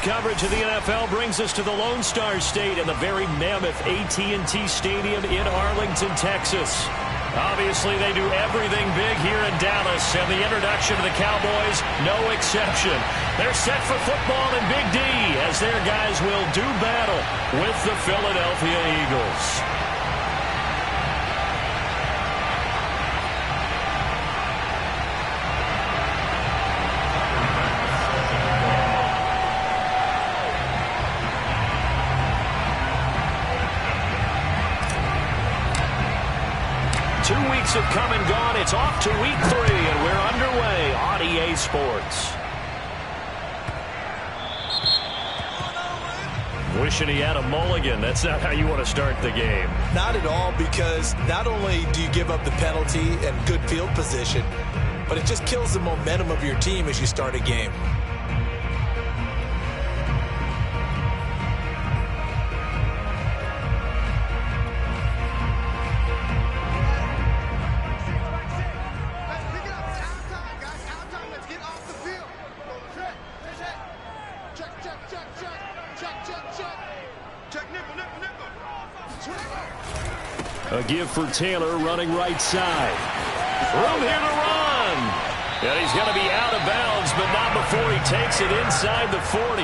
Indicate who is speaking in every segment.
Speaker 1: coverage of the NFL brings us to the Lone Star State and the very mammoth AT&T Stadium in Arlington, Texas. Obviously, they do everything big here in Dallas, and the introduction of the Cowboys, no exception. They're set for football in Big D as their guys will do battle with the Philadelphia Eagles. 2 weeks have come and gone. It's off to week 3, and we're underway on EA Sports. Wishing he had a mulligan. That's not how you want to start the game.
Speaker 2: Not at all, because not only do you give up the penalty and good field position, but it just kills the momentum of your team as you start a game.
Speaker 1: A give for Taylor running right side. Room here to run. And he's going to be out of bounds, but not before he takes it inside the 40.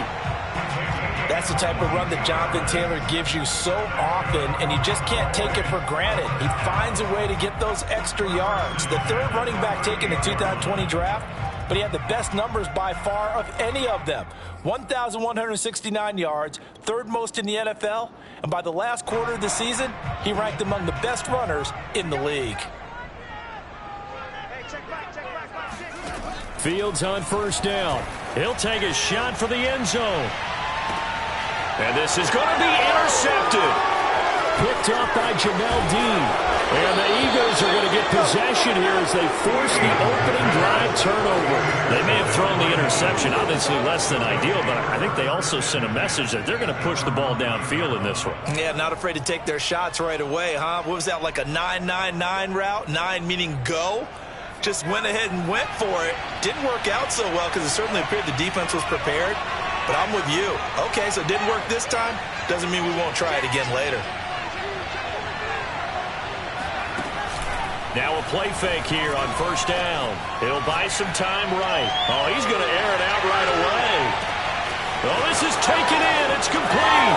Speaker 2: That's the type of run that Jonathan Taylor gives you so often, and you just can't take it for granted. He finds a way to get those extra yards. The third running back taken in the 2020 draft, but he had the best numbers by far of any of them. 1,169 yards, third most in the NFL, and by the last quarter of the season, he ranked among the best runners in the league.
Speaker 1: Fields on first down. He'll take a shot for the end zone. And this is going to be intercepted. Picked up by Jamel Dean. And the Eagles are going to get possession here as they force the opening drive turnover. They may have thrown the interception, obviously less than ideal, but I think they also sent a message that they're going to push the ball downfield in this one.
Speaker 2: Yeah, not afraid to take their shots right away, huh? What was that, like a 9-9-9 route? 9 meaning go? Just went ahead and went for it. Didn't work out so well because it certainly appeared the defense was prepared. But I'm with you. Okay, so it didn't work this time. Doesn't mean we won't try it again later.
Speaker 1: Now a play fake here on first down. He'll buy some time right. Oh, he's going to air it out right away. Oh, this is taken in. It's complete.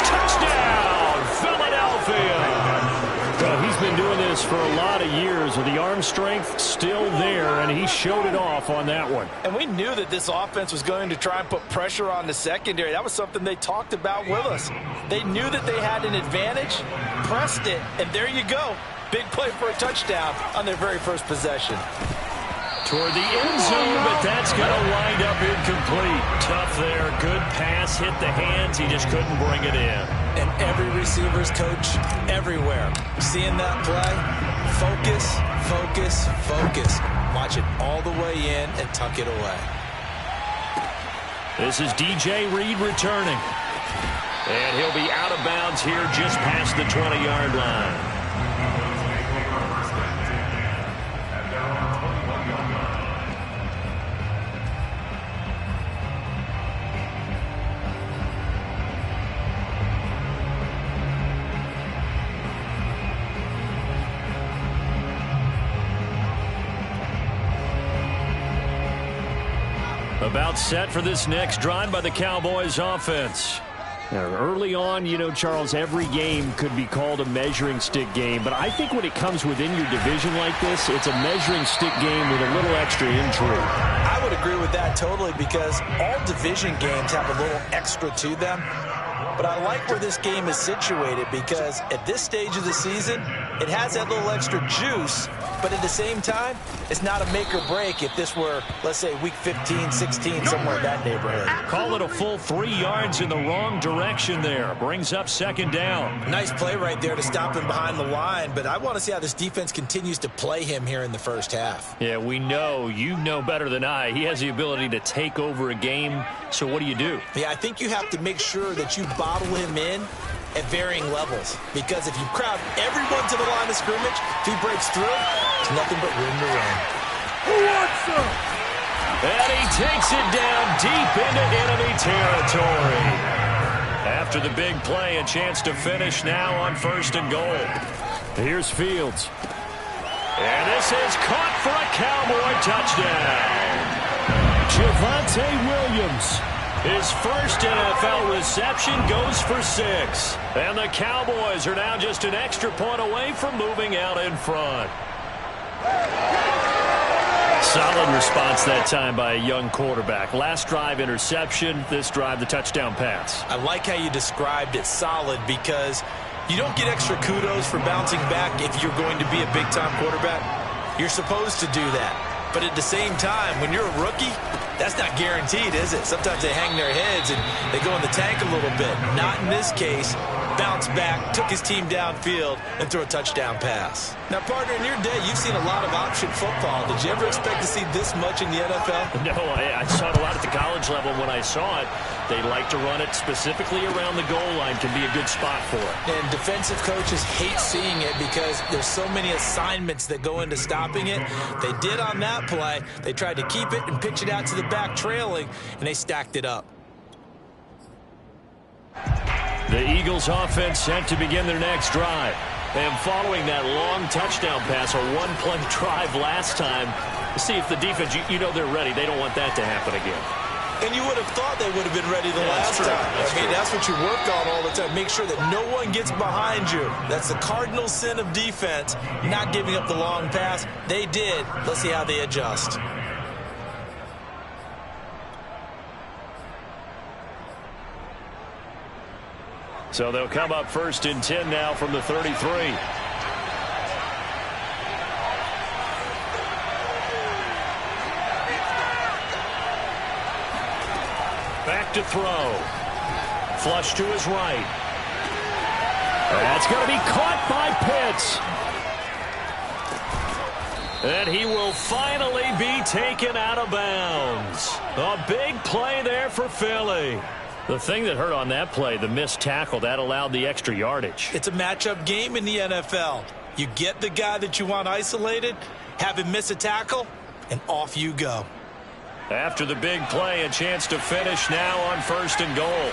Speaker 1: Touchdown, Philadelphia. Well, he's been doing this for a lot of years with the arm strength still there, and he showed it off on that one.
Speaker 2: And we knew that this offense was going to try and put pressure on the secondary. That was something they talked about with us. They knew that they had an advantage, pressed it, and there you go. Big play for a touchdown on their very first possession.
Speaker 1: Toward the end zone, but that's going to wind up incomplete. Tough there. Good pass, hit the hands. He just couldn't bring it in.
Speaker 2: And every receiver's coach everywhere. Seeing that play, focus, focus, focus. Watch it all the way in and tuck it away.
Speaker 1: This is DJ Reed returning. And he'll be out of bounds here just past the 20-yard line. About set for this next drive by the Cowboys offense. Now, early on, you know, Charles, every game could be called a measuring stick game, but I think when it comes within your division like this, it's a measuring stick game with a little extra intrigue.
Speaker 2: I would agree with that totally, because all division games have a little extra to them. But I like where this game is situated, because at this stage of the season, it has that little extra juice, but at the same time, it's not a make or break if this were, let's say, week 15, 16, somewhere in that neighborhood.
Speaker 1: Call it a full 3 yards in the wrong direction there. Brings up second down.
Speaker 2: Nice play right there to stop him behind the line, but I want to see how this defense continues to play him here in the first half.
Speaker 1: Yeah, we know. You know better than I. He has the ability to take over a game, so what do you do?
Speaker 2: Yeah, I think you have to make sure that you bottle him in at varying levels, because if you crowd everyone to the line of scrimmage, if he breaks through, there's nothing but room to run.
Speaker 3: Who wants some?
Speaker 1: And he takes it down deep into enemy territory. After the big play, a chance to finish now on 1st and goal. Here's Fields. And this is caught for a Cowboy touchdown. Javonte Williams. His first NFL reception goes for 6. And the Cowboys are now just an extra point away from moving out in front. Solid response that time by a young quarterback. Last drive, interception. This drive, the touchdown pass.
Speaker 2: I like how you described it, solid, because you don't get extra kudos for bouncing back if you're going to be a big-time quarterback. You're supposed to do that. But at the same time, when you're a rookie, that's not guaranteed, is it? Sometimes they hang their heads and they go in the tank a little bit. Not in this case. Bounced back, took his team downfield, and threw a touchdown pass. Now, partner, in your day, you've seen a lot of option football. Did you ever expect to see this much in the NFL?
Speaker 1: No, I saw it a lot at the college level. When I saw it, they like to run it specifically around the goal line. Can be a good spot for it.
Speaker 2: And defensive coaches hate seeing it because there's so many assignments that go into stopping it. They did on that play. They tried to keep it and pitch it out to the back trailing, and they stacked it up.
Speaker 1: The Eagles offense set to begin their next drive. And following that long touchdown pass, a one-play drive last time, see if the defense, you know they're ready. They don't want that to happen again.
Speaker 2: And you would have thought they would have been ready the last time. That's what you work on all the time. Make sure that no one gets behind you. That's the cardinal sin of defense, not giving up the long pass. They did. Let's see how they adjust.
Speaker 1: So they'll come up 1st and 10 now from the 33. Back to throw. Flush to his right. That's going to be caught by Pitts. And he will finally be taken out of bounds. A big play there for Philly. The thing that hurt on that play, the missed tackle, that allowed the extra yardage.
Speaker 2: It's a matchup game in the NFL. You get the guy that you want isolated, have him miss a tackle, and off you go.
Speaker 1: After the big play, a chance to finish now on 1st and goal.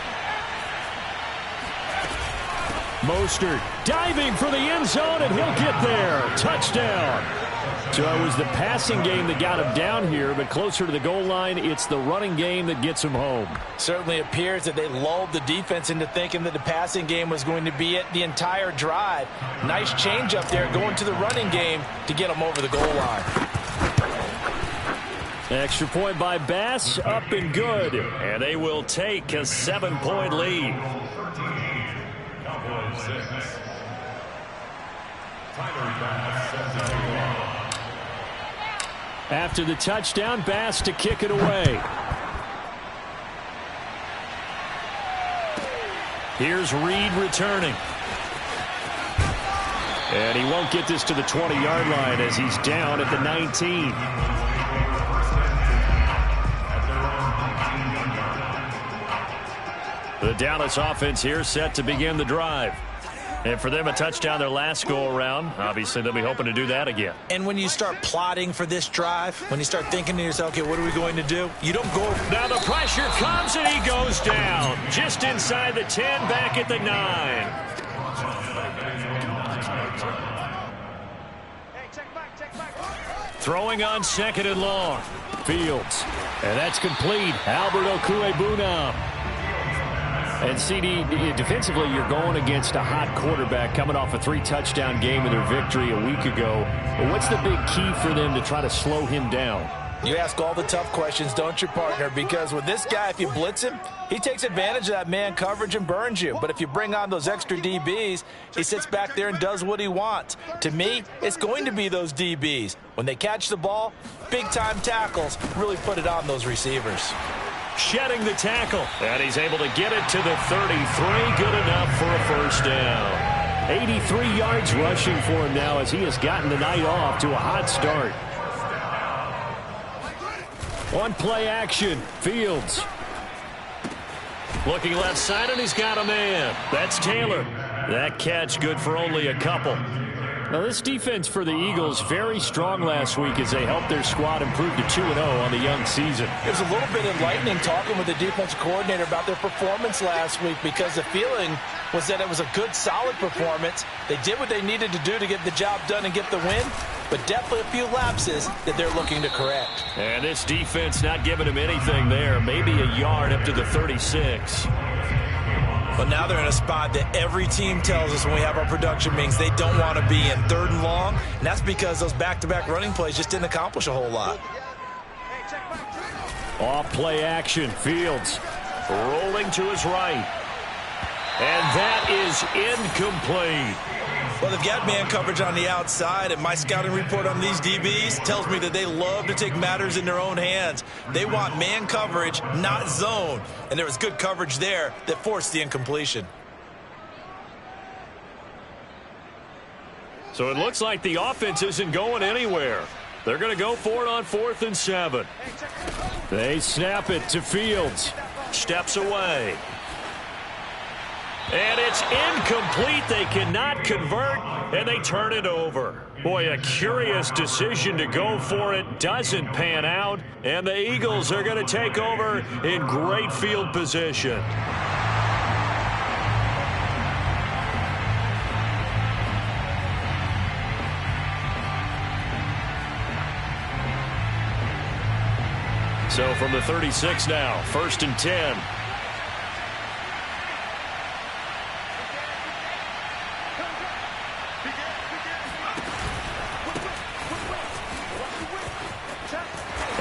Speaker 1: Mostert diving for the end zone, and he'll get there. Touchdown. So it was the passing game that got him down here, but closer to the goal line, it's the running game that gets him home.
Speaker 2: Certainly appears that they lulled the defense into thinking that the passing game was going to be it the entire drive. Nice change up there going to the running game to get them over the goal line.
Speaker 1: Extra point by Bass, up and good. And they will take a 7-point lead. After the touchdown, Bass to kick it away. Here's Reed returning. And he won't get this to the 20-yard line as he's down at the 19. The Dallas offense here set to begin the drive. And for them, a touchdown their last go-around. Obviously, they'll be hoping to do that again.
Speaker 2: And when you start plotting for this drive, when you start thinking to yourself, okay, what are we going to do? You don't go.
Speaker 1: Now the pressure comes, and he goes down. Just inside the 10, back at the 9.
Speaker 3: Hey, check back.
Speaker 1: Throwing on 2nd and long. Fields. And that's complete. Albert Okwuegbunam. And CD, defensively, you're going against a hot quarterback coming off a 3-touchdown game in their victory a week ago. But what's the big key for them to try to slow him down?
Speaker 2: You ask all the tough questions, don't you, partner? Because with this guy, if you blitz him, he takes advantage of that man coverage and burns you. But if you bring on those extra DBs, he sits back there and does what he wants. To me, it's going to be those DBs. When they catch the ball, big-time tackles really put it on those receivers.
Speaker 1: Shedding the tackle, and he's able to get it to the 33. Good enough for a first down. 83 yards rushing for him now as he has gotten the night off to a hot start. On play action, Fields. Looking left side, and he's got a man. That's Taylor. That catch good for only a couple. Now, this defense for the Eagles very strong last week as they helped their squad improve to 2-0 on the young season.
Speaker 2: It was a little bit enlightening talking with the defensive coordinator about their performance last week because the feeling was that it was a good, solid performance. They did what they needed to do to get the job done and get the win, but definitely a few lapses that they're looking to correct.
Speaker 1: And this defense not giving them anything there, maybe a yard up to the 36.
Speaker 2: But now they're in a spot that every team tells us when we have our production meetings they don't want to be in, 3rd and long, and that's because those back-to-back running plays just didn't accomplish a whole lot.
Speaker 1: Off play action, Fields rolling to his right. And that is incomplete.
Speaker 2: Well, they've got man coverage on the outside, and my scouting report on these DBs tells me that they love to take matters in their own hands. They want man coverage, not zone. And there was good coverage there that forced the incompletion.
Speaker 1: So it looks like the offense isn't going anywhere. They're going to go for it on 4th and 7. They snap it to Fields. Steps away. And it's incomplete. They cannot convert, and they turn it over. Boy, a curious decision to go for it. Doesn't pan out, and the Eagles are going to take over in great field position. So from the 36 now, 1st and 10.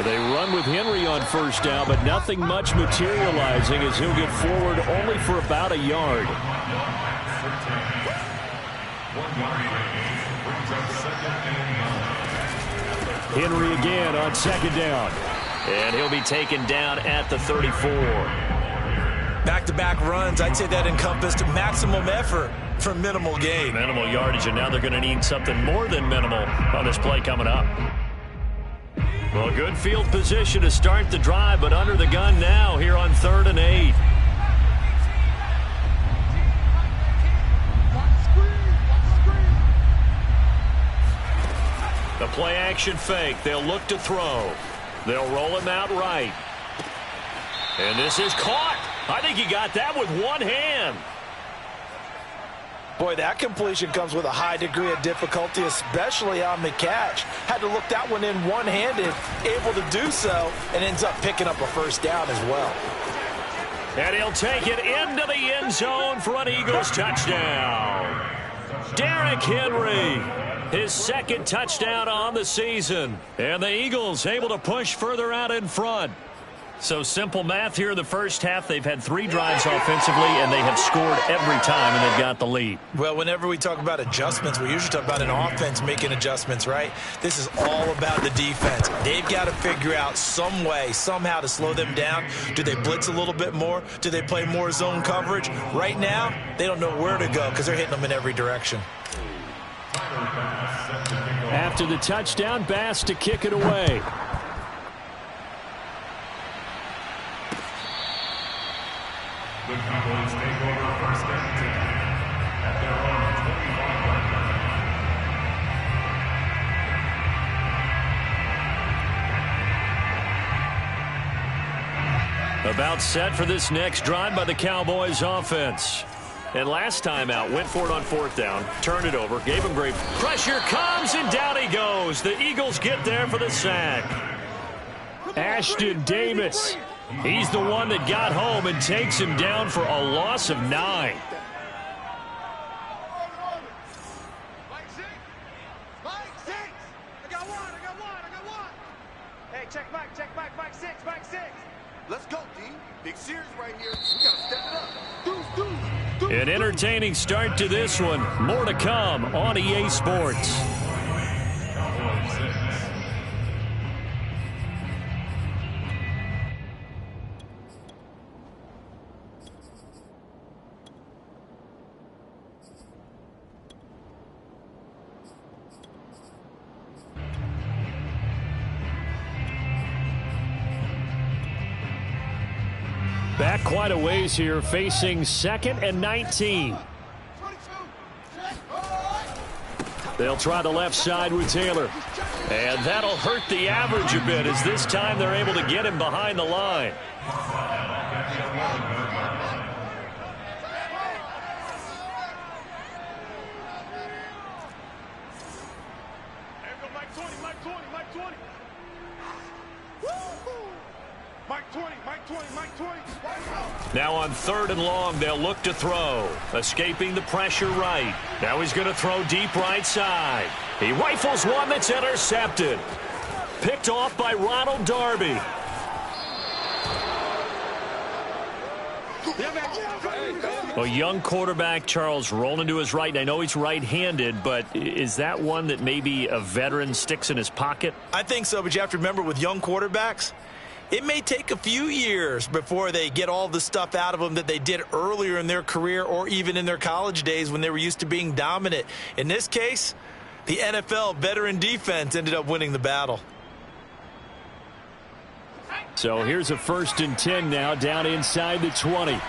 Speaker 1: They run with Henry on 1st down, but nothing much materializing as he'll get forward only for about a yard. Henry again on 2nd down. And he'll be taken down at the 34.
Speaker 2: Back-to-back runs, I'd say that encompassed maximum effort for minimal gain.
Speaker 1: Minimal yardage, and now they're going to need something more than minimal on this play coming up. Well, good field position to start the drive, but under the gun now here on 3rd and 8. The play action fake. They'll look to throw. They'll roll him out right. And this is caught. I think he got that with one hand.
Speaker 2: Boy, that completion comes with a high degree of difficulty, especially on the catch. Had to look that one in one-handed, able to do so, and ends up picking up a 1st down as well.
Speaker 1: And he'll take it into the end zone for an Eagles touchdown. Derrick Henry, his 2nd touchdown on the season. And the Eagles able to push further out in front. So simple math here in the first half. They've had 3 drives offensively, and they have scored every time, and they've got the lead.
Speaker 2: Well, whenever we talk about adjustments, we usually talk about an offense making adjustments, right? This is all about the defense. They've got to figure out some way, somehow to slow them down. Do they blitz a little bit more? Do they play more zone coverage? Right now, they don't know where to go because they're hitting them in every direction.
Speaker 1: After the touchdown, Bass to kick it away.
Speaker 4: The Cowboys take over 1st and 10 at their own 25-yard line.
Speaker 1: About set for this next drive by the Cowboys offense. And last time out, went for it on 4th down, turned it over, gave him great pressure, comes, and down he goes. The Eagles get there for the sack. Ashton Davis. He's the one that got home and takes him down for a loss of 9.
Speaker 3: Mike 6. I got one. Hey, check Mike, Mike 6.
Speaker 5: Let's go, D. Big series right here. We got to step it up.
Speaker 1: An entertaining start to this one. More to come on EA Sports. Back quite a ways here, facing 2nd and 19. They'll try the left side with Taylor. And that'll hurt the average a bit as this time they're able to get him behind the line. Now on 3rd and long, they'll look to throw. Escaping the pressure right. Now he's going to throw deep right side. He rifles one that's intercepted. Picked off by Ronald Darby. A young quarterback, Charles, rolling to his right. And I know he's right-handed, but is that one that maybe a veteran sticks in his pocket?
Speaker 2: I think so, but you have to remember with young quarterbacks, it may take a few years before they get all the stuff out of them that they did earlier in their career or even in their college days when they were used to being dominant. In this case, the NFL veteran defense ended up winning the battle.
Speaker 1: So here's a 1st and 10 now, down inside the 20.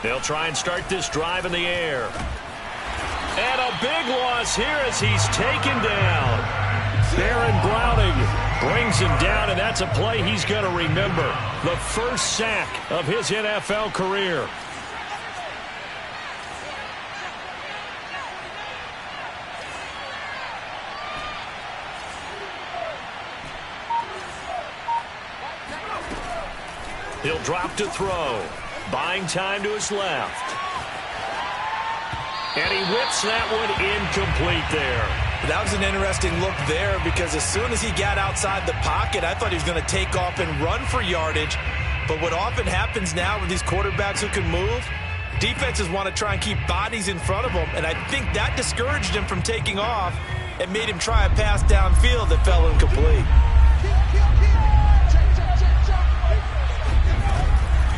Speaker 1: They'll try and start this drive in the air. And a big loss here as he's taken down. Baron Browning brings him down, and that's a play he's going to remember. The first sack of his NFL career. He'll drop to throw. Buying time to his left. And he whips that one incomplete there.
Speaker 2: That was an interesting look there because as soon as he got outside the pocket, I thought he was going to take off and run for yardage. But what often happens now with these quarterbacks who can move, defenses want to try and keep bodies in front of them. And I think that discouraged him from taking off and made him try a pass downfield that fell incomplete.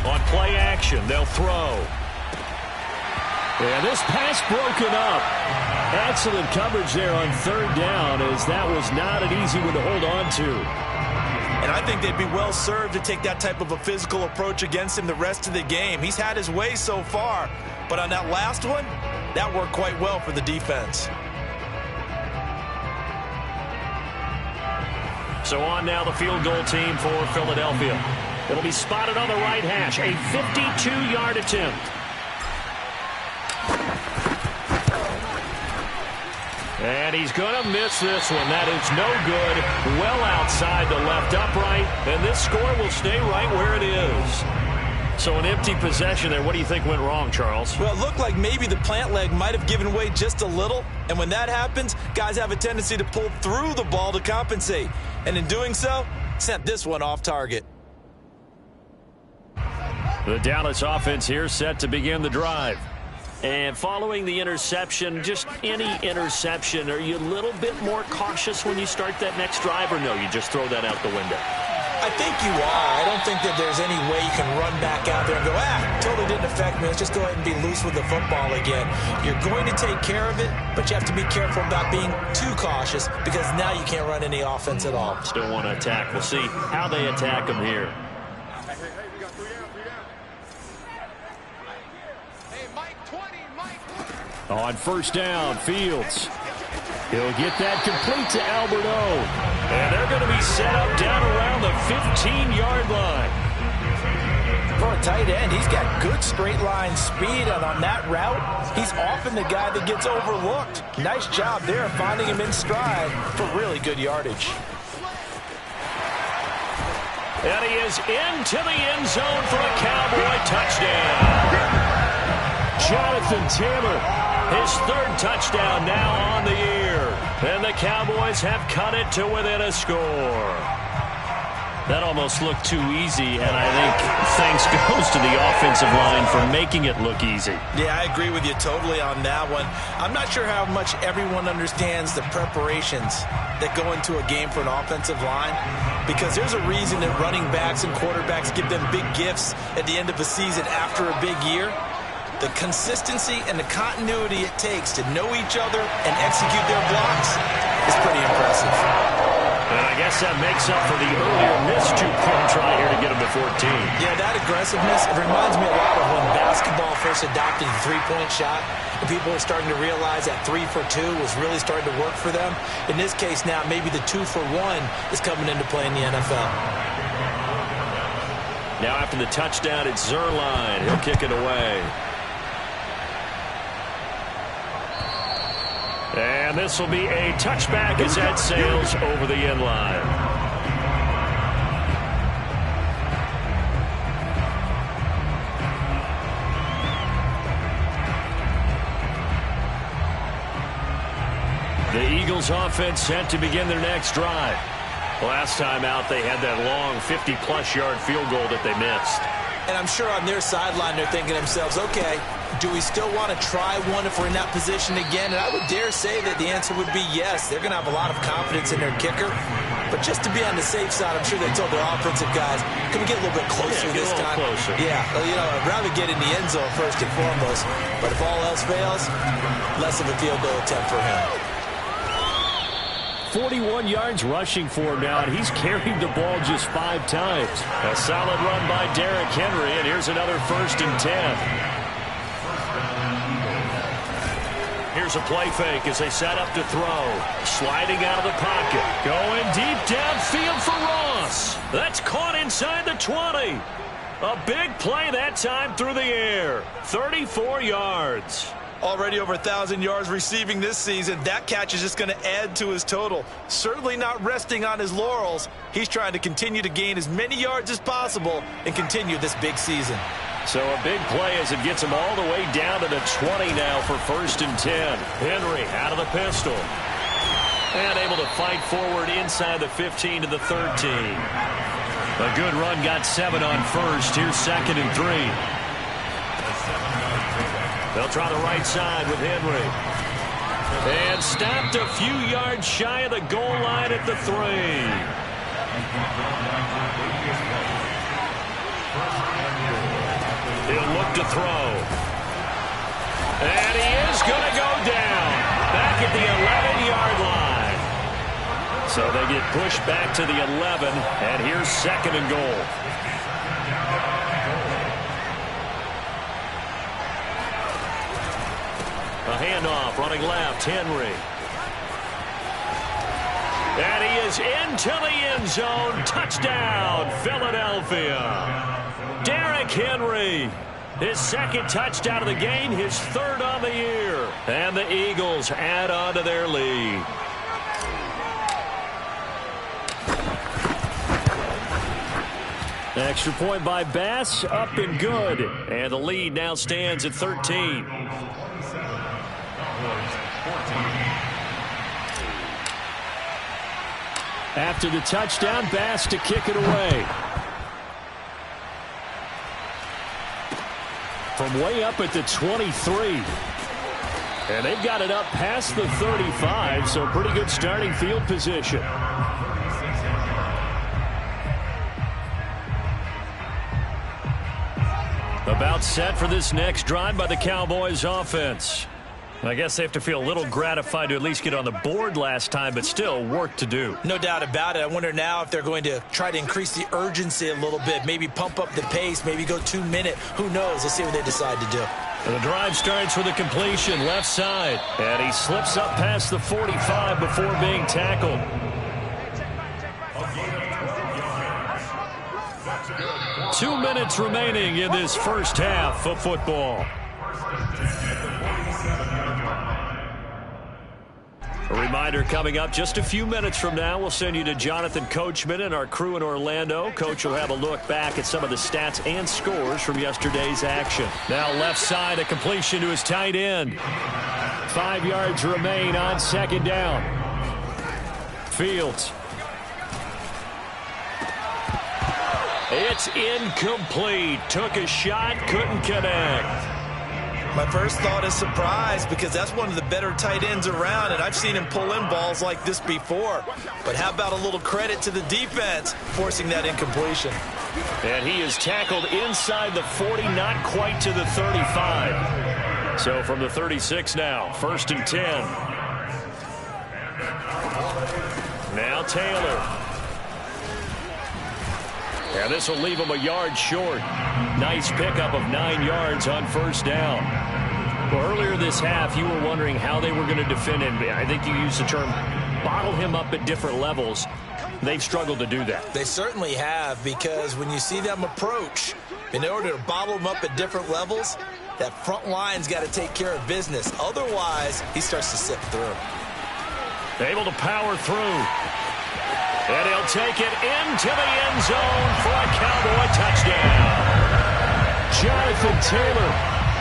Speaker 1: On play action, they'll throw. And this pass broken up. Excellent coverage there on 3rd down as that was not an easy one to hold on to.
Speaker 2: And I think they'd be well served to take that type of a physical approach against him the rest of the game. He's had his way so far, but on that last one, that worked quite well for the defense.
Speaker 1: So on now the field goal team for Philadelphia. It'll be spotted on the right hash. A 52-yard attempt. And he's going to miss this one. That is no good. Well outside the left upright. And this score will stay right where it is. So an empty possession there. What do you think went wrong, Charles?
Speaker 2: Well, it looked like maybe the plant leg might have given way just a little. And when that happens, guys have a tendency to pull through the ball to compensate. And in doing so, sent this one off target.
Speaker 1: The Dallas offense here set to begin the drive. And following the interception, just any interception, are you a little bit more cautious when you start that next drive, or no, you just throw that out the window?
Speaker 2: I think you are. I don't think that there's any way you can run back out there and go, totally didn't affect me. Let's just go ahead and be loose with the football again. You're going to take care of it, but you have to be careful about being too cautious because now you can't run any offense at all.
Speaker 1: Still want to attack. We'll see how they attack them here. On 1st down, Fields. He'll get that complete to Albert O. And they're going to be set up down around the 15-yard line.
Speaker 2: For a tight end, he's got good straight line speed, and on that route, he's often the guy that gets overlooked. Nice job there finding him in stride for really good yardage.
Speaker 1: And he is into the end zone for a Cowboy touchdown. Jonathan Taylor, his 3rd touchdown now on the year. And the Cowboys have cut it to within a score. That almost looked too easy, and I think thanks goes to the offensive line for making it look easy.
Speaker 2: Yeah, I agree with you totally on that one. I'm not sure how much everyone understands the preparations that go into a game for an offensive line, because there's a reason that running backs and quarterbacks give them big gifts at the end of a season after a big year. The consistency and the continuity it takes to know each other and execute their blocks is pretty impressive.
Speaker 1: And I guess that makes up for the earlier missed 2-point try here to get him to 14.
Speaker 2: Yeah, that aggressiveness, it reminds me a lot of when basketball basketball first adopted the three-point shot, and people are starting to realize that 3 for 2 was really starting to work for them. In this case now, maybe the 2 for 1 is coming into play in the NFL.
Speaker 1: Now after the touchdown, it's Zuerlein. He'll kick it away. And this will be a touchback as that sails over the end line. The Eagles offense set to begin their next drive. Last time out, they had that long 50-plus yard field goal that they missed.
Speaker 2: And I'm sure on their sideline, they're thinking to themselves, okay, do we still want to try one if we're in that position again? And I would dare say that the answer would be yes. They're going to have a lot of confidence in their kicker. But just to be on the safe side, I'm sure they told their offensive guys, can we get a little bit closer this time?
Speaker 1: Closer.
Speaker 2: Yeah, well, you know, I'd rather get in the end zone first and foremost. But if all else fails, less of a field goal attempt for him.
Speaker 1: 41 yards rushing for him now, and he's carried the ball just 5 times. A solid run by Derrick Henry, and here's another 1st and 10. Here's a play fake as they set up to throw. Sliding out of the pocket. Going deep downfield for Ross. That's caught inside the 20. A big play that time through the air. 34 yards.
Speaker 2: Already over 1,000 yards receiving this season. That catch is just going to add to his total. Certainly not resting on his laurels. He's trying to continue to gain as many yards as possible and continue this big season.
Speaker 1: So a big play as it gets him all the way down to the 20 now for 1st and 10. Henry out of the pistol. And able to fight forward inside the 15 to the 13. A good run got 7 on 1st. Here's 2nd and 3. They'll try the right side with Henry. And stopped a few yards shy of the goal line at the 3. He'll look to throw. And he is going to go down. Back at the 11-yard line. So they get pushed back to the 11. And here's 2nd and goal. A handoff, running left, Henry. And he is into the end zone. Touchdown, Philadelphia. Derrick Henry, his 2nd touchdown of the game, his 3rd on the year. And the Eagles add on to their lead. Extra point by Bass, up and good. And the lead now stands at 13. After the touchdown, Bass to kick it away. From way up at the 23. And they've got it up past the 35, so pretty good starting field position. About set for this next drive by the Cowboys offense. I guess they have to feel a little gratified to at least get on the board last time, but still work to do.
Speaker 2: No doubt about it. I wonder now if they're going to try to increase the urgency a little bit, maybe pump up the pace, maybe go 2-minute. Who knows? Let's see what they decide to do.
Speaker 1: And the drive starts with a completion left side, and he slips up past the 45 before being tackled. 2 minutes remaining in this first half of football. A reminder coming up just a few minutes from now, we'll send you to Jonathan Coachman and our crew in Orlando. Coach will have a look back at some of the stats and scores from yesterday's action. Now left side, a completion to his tight end. 5 yards remain on 2nd down. Fields. It's incomplete. Took a shot, couldn't connect.
Speaker 2: My first thought is surprise because that's one of the better tight ends around, and I've seen him pull in balls like this before. But how about a little credit to the defense forcing that incompletion?
Speaker 1: And he is tackled inside the 40, not quite to the 35. So from the 36 now, 1st and 10. Now Taylor. And this will leave him a yard short. Nice pickup of 9 yards on first down. Well, earlier this half, you were wondering how they were going to defend him. I think you used the term bottle him up at different levels. They've struggled to do that.
Speaker 2: They certainly have, because when you see them approach, in order to bottle him up at different levels, that front line's got to take care of business. Otherwise, he starts to slip through.
Speaker 1: Able to power through. And he'll take it into the end zone for a Cowboy touchdown. Jonathan Taylor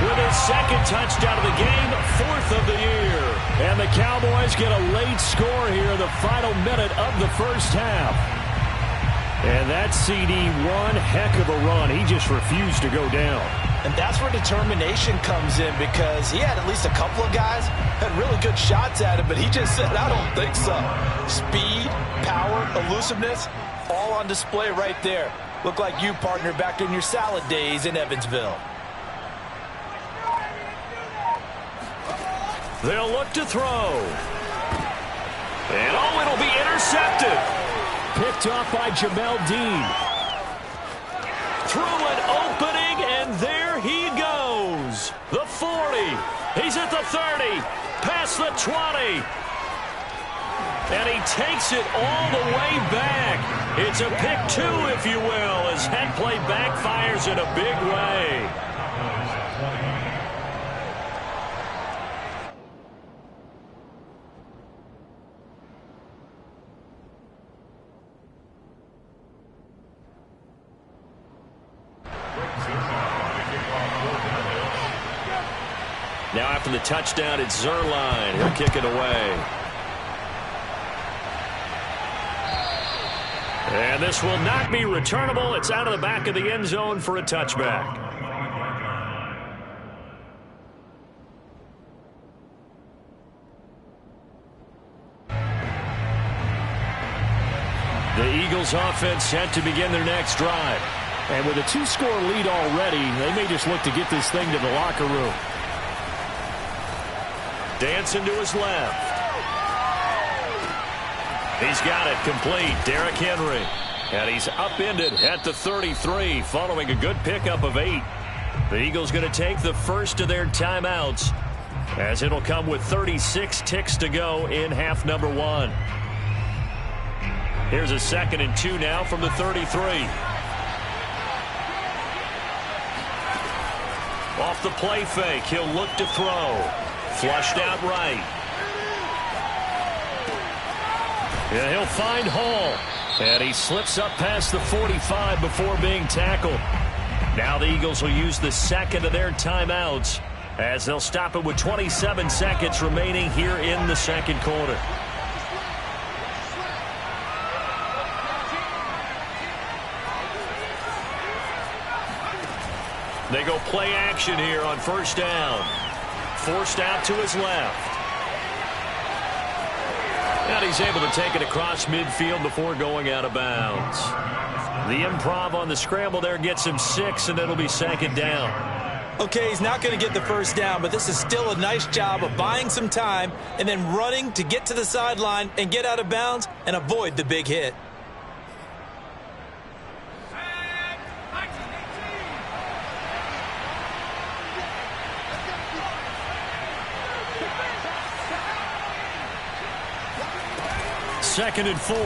Speaker 1: with his second touchdown of the game, 4th of the year. And the Cowboys get a late score here in the final minute of the first half. And that CD, one heck of a run. He just refused to go down.
Speaker 2: And that's where determination comes in, because he had at least a couple of guys had really good shots at him, but he just said, I don't think so. Speed, power, elusiveness, all on display right there. Look like you, partner, back in your salad days in Evansville.
Speaker 1: They'll look to throw. And oh, it'll be intercepted. Picked off by Jamel Dean. Through an opening, and there he goes. The 40. He's at the 30. Past the 20. And he takes it all the way back. It's a pick 2, if you will, as head play backfires in a big way. Now after the touchdown, it's Zuerlein. He'll kick it away. And this will not be returnable. It's out of the back of the end zone for a touchback. The Eagles offense set to begin their next drive. And with a 2-score lead already, they may just look to get this thing to the locker room. Dancing to his left. He's got it complete. Derrick Henry. And he's upended at the 33 following a good pickup of 8. The Eagles going to take the first of their timeouts, as it'll come with 36 ticks to go in half number 1. Here's a 2nd and 2 now from the 33. Off the play fake, he'll look to throw. Flushed out right. And he'll find Hall. And he slips up past the 45 before being tackled. Now the Eagles will use the 2nd of their timeouts, as they'll stop it with 27 seconds remaining here in the 2nd quarter. They go play action here on first down. Forced out to his left. And he's able to take it across midfield before going out of bounds. The improv on the scramble there gets him 6, and it'll be 2nd down.
Speaker 2: Okay, he's not going to get the first down, but this is still a nice job of buying some time and then running to get to the sideline and get out of bounds and avoid the big hit.
Speaker 1: Second and 4.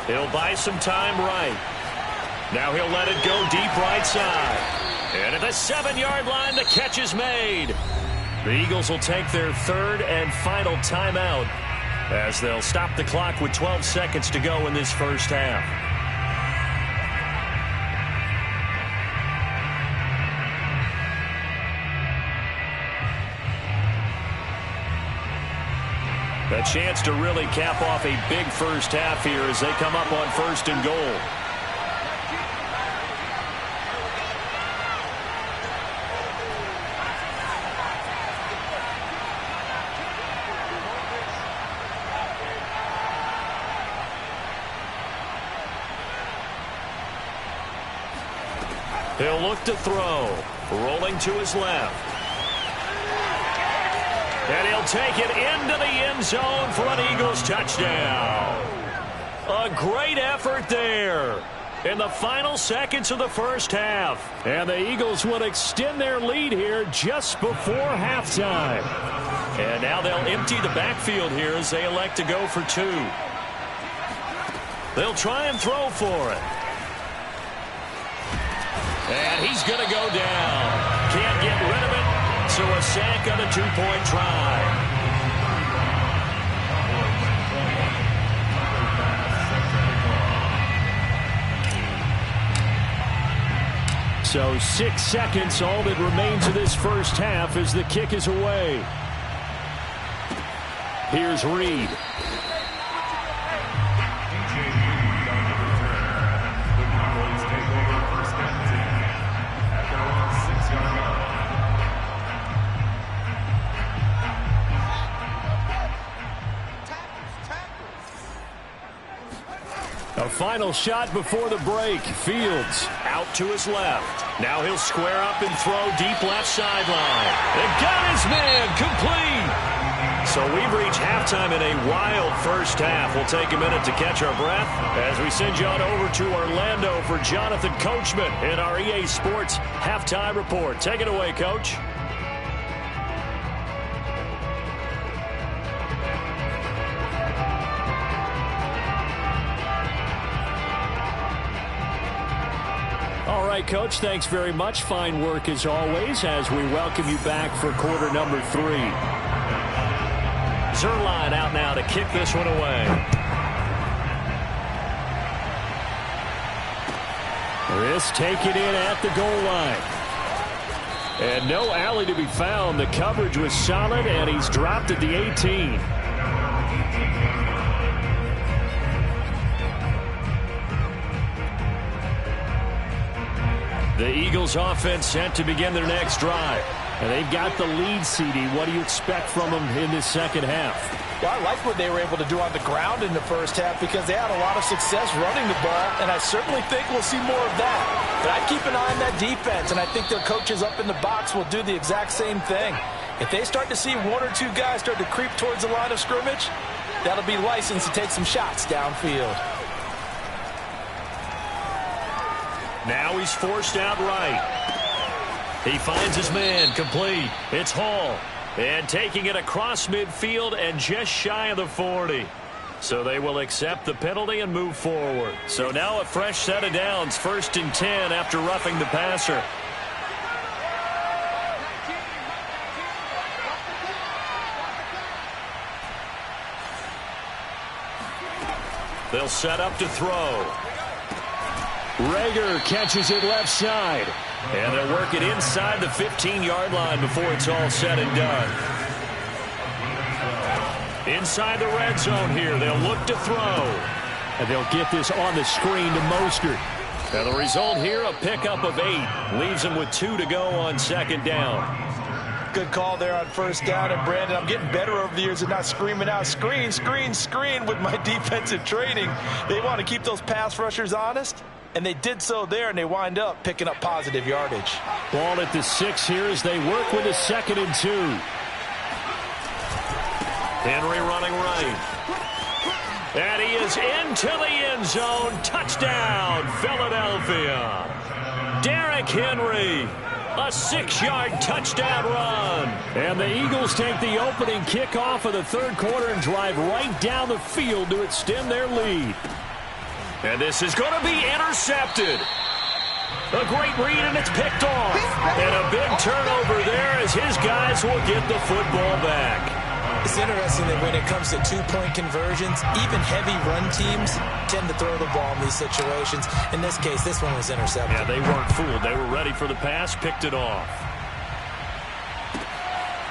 Speaker 1: He'll buy some time right. Now he'll let it go deep right side. And at the 7-yard line, the catch is made. The Eagles will take their 3rd and final timeout, as they'll stop the clock with 12 seconds to go in this first half. A chance to really cap off a big first half here as they come up on 1st and goal. He'll look to throw. Rolling to his left. And he'll take it into the end zone for an Eagles touchdown. A great effort there. in the final seconds of the first half. And the Eagles will extend their lead here just before halftime. And now they'll empty the backfield here as they elect to go for 2. They'll try and throw for it. And he's going to go down. Can't get rid of it, so a sack on a 2-point try. So 6 seconds, all that remains of this first half as the kick is away. Here's Reed. A final shot before the break. Fields out to his left. Now he'll square up and throw deep left sideline. And got his man complete. So we've reached halftime in a wild first half. We'll take a minute to catch our breath as we send you on over to Orlando for Jonathan Coachman in our EA Sports Halftime Report. Take it away, Coach. All right, Coach, thanks very much. Fine work as always as we welcome you back for quarter number 3. Zuerlein out now to kick this one away. This taken in at the goal line. And no alley to be found. The coverage was solid, and he's dropped at the 18. The Eagles offense set to begin their next drive. And they've got the lead, CD. What do you expect from them in this second half?
Speaker 2: Well, I like what they were able to do on the ground in the first half because they had a lot of success running the ball, and I certainly think we'll see more of that. But I'd keep an eye on that defense, and I think their coaches up in the box will do the exact same thing. If they start to see 1 or 2 guys start to creep towards the line of scrimmage, that'll be licensed to take some shots downfield.
Speaker 1: Now he's forced out right. He finds his man complete. It's Hall. And taking it across midfield and just shy of the 40. So they will accept the penalty and move forward. So now a fresh set of downs. 1st and 10 after roughing the passer. They'll set up to throw. Reagor catches it left side. And they'll work it inside the 15-yard line before it's all said and done. Inside the red zone here, they'll look to throw. And they'll get this on the screen to Mostert. Now the result here, a pickup of 8. Leaves them with 2 to go on 2nd down.
Speaker 2: Good call there on 1st down. And, Brandon, I'm getting better over the years of not screaming out, screen, screen, screen with my defensive training. They want to keep those pass rushers honest. And they did so there, and they wind up picking up positive yardage.
Speaker 1: Ball at the 6 here as they work with a 2nd and 2. Henry running right. And he is into the end zone. Touchdown, Philadelphia. Derrick Henry, a 6-yard touchdown run. And the Eagles take the opening kickoff of the 3rd quarter and drive right down the field to extend their lead. And this is going to be intercepted. A great read, and it's picked off. And a big turnover there as his guys will get the football back.
Speaker 2: It's interesting that when it comes to 2-point conversions, even heavy run teams tend to throw the ball in these situations. In this case, this one was intercepted.
Speaker 1: Yeah, they weren't fooled. They were ready for the pass, picked it off.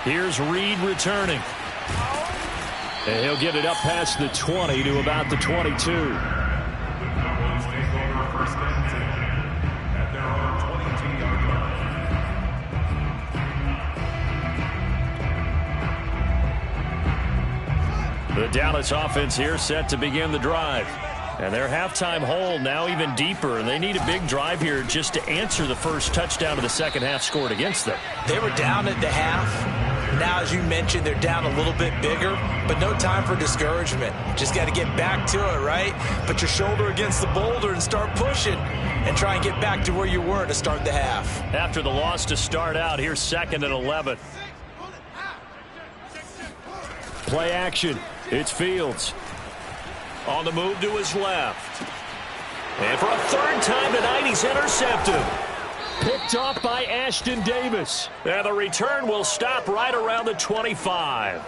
Speaker 1: Here's Reed returning. And he'll get it up past the 20 to about the 22. The Dallas offense here set to begin the drive. And their halftime hole now even deeper, and they need a big drive here just to answer the first touchdown of the second half scored against them.
Speaker 2: They were down at the half. now, as you mentioned, they're down a little bit bigger, but no time for discouragement. Just got to get back to it, right? Put your shoulder against the boulder and start pushing and try and get back to where you were to start the half.
Speaker 1: After the loss to start out, here's 2nd and 11. Play action. It's Fields. On the move to his left. And for a 3rd time tonight, he's intercepted. Picked off by Ashton Davis. And the return will stop right around the 25.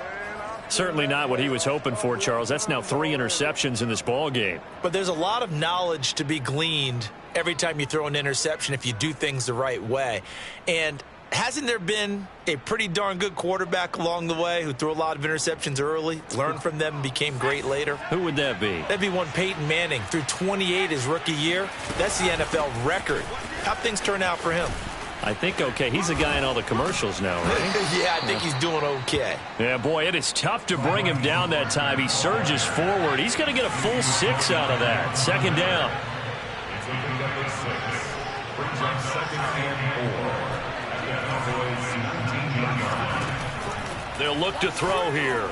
Speaker 1: Certainly not what he was hoping for, Charles. That's now 3 interceptions in this ball game.
Speaker 2: But there's a lot of knowledge to be gleaned every time you throw an interception if you do things the right way. And hasn't there been a pretty darn good quarterback along the way who threw a lot of interceptions early, learned from them, and became great later?
Speaker 1: Who would that be?
Speaker 2: That'd be one Peyton Manning. Threw 28 his rookie year. That's the NFL record. How'd things turn out for him?
Speaker 1: I think okay. He's a guy in all the commercials now, right?
Speaker 2: Yeah, I think he's doing okay.
Speaker 1: Yeah, boy, it is tough to bring him down that time. He surges forward. He's going to get a full 6 out of that. 2nd down.
Speaker 4: It's open number 6. Brings up 2nd and 4.
Speaker 1: They'll look to throw here.